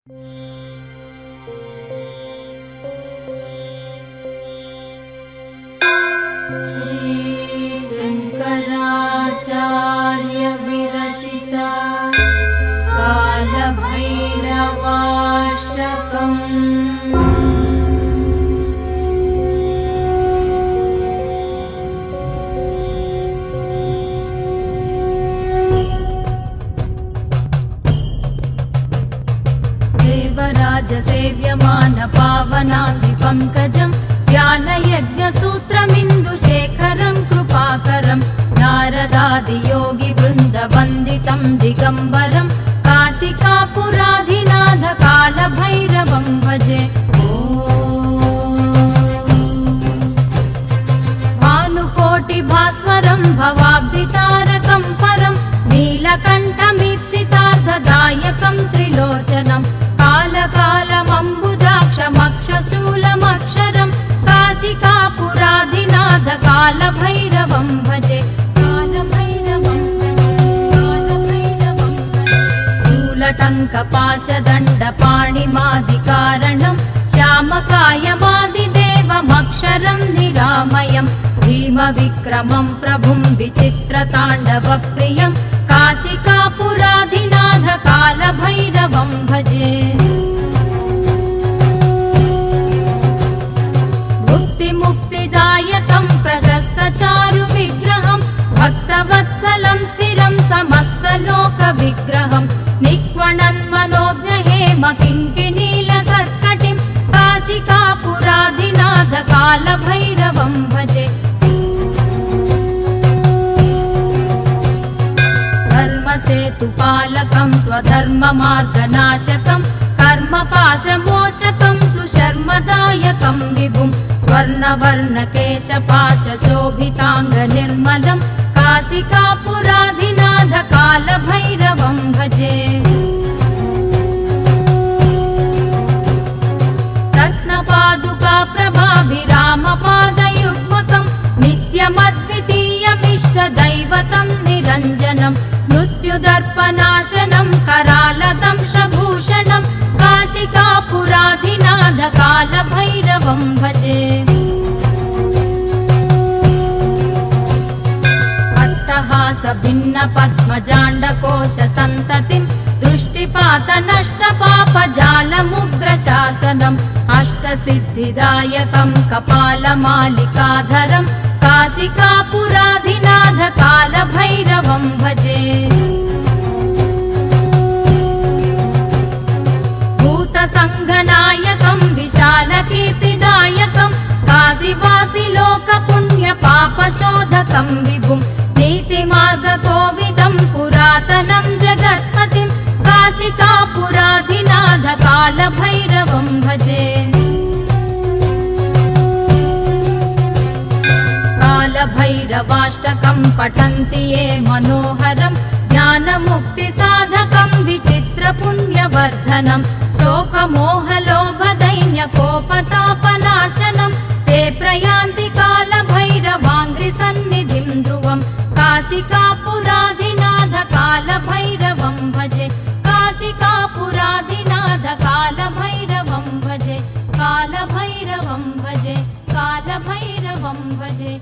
श्रीशङ्कराचार्य विरचिता कालभैरवाष्टकम्। देवराजसेव्यमान पावनाङ्घ्रिपङ्कजम् ज्ञानयज्ञसूत्रमिन्दुशेखरं कृपाकरं नारदादियोगिवृन्दवन्दितं दिगम्बरं काशिकापुराधिनाथ कालभैरवं भजे। भानुकोटिभास्वरं भवाब्धितारकं परं नीलकण्ठमीप्सितार्थदायकं त्रिलोचनं कालकालमम्बुजाक्षमक्षशूलमक्षरं काशिकापुराधिनाथ कालभैरवं भजे। शूलटङ्कपाशदण्डपाणिमादिकारणं श्यामकायमादिदेवमक्षरं निरामयं भीमविक्रमं प्रभुं विचित्रताण्डवप्रियं काशिकापुराधिनाथ कालभैरवं भजे। मुक्तिदायकं प्रशस्तचारुविग्रहं भक्तवत्सलं स्थिरं समस्तलोकविग्रहं निक्वणन्मनोज्ञहेमकिङ्किणीलसत्कटिं काशिकापुराधिनाथ कालभैरवं भजे। धर्मसेतुपालकं त्वधर्ममार्गनाशकं कर्मपाशमोचकं सुशर्मदायकं विभुं स्वर्णवर्णकेशपाशशोभिताङ्गनिर्मलं काशिकापुराधिनाथ कालभैरवं भजे। रत्नपादुकाप्रभाभिरामपादयुग्मकं नित्यमद्वितीयमिष्टदैवतं निरञ्जनं मृत्युदर्पनाशनं करालदं श्रभूषणं काशिकापुराधिनाथ कालभैरवं भजे। अट्टहासभिन्नपद्मजाण्डकोशसन्ततिं दृष्टिपातनष्टपापजालमुग्रशासनम् अष्टसिद्धिदायकं कपालमालिकाधरं काशिकापुराधिनाथ कालभैरवं भजे। भूतसङ्घनायकं विशालकीर्तिदायकं काशीवासिलोकपुण्यपापशोधकं विभुं नीतिमार्गकोविदं पुरातनं जगत्पतिं काशिकापुराधिनाथ कालभैरवं भजे। कालभैरवाष्टकं पठन्ति ये मनोहरं ज्ञानमुक्तिसाधकं विचित्रपुण्यवर्धनं शोकमोहलोभदैन्यकोपतापनाशनं ते प्रयान्ति कालभैरवाङ्घ्रिसन्निधिं ध्रुवं काशिकापुराधिनाथ कालभैरवं भजे। काशिकापुराधिनाथ कालभैरवं भजे। कालभैरवं भजे। कालभैरवं भजे।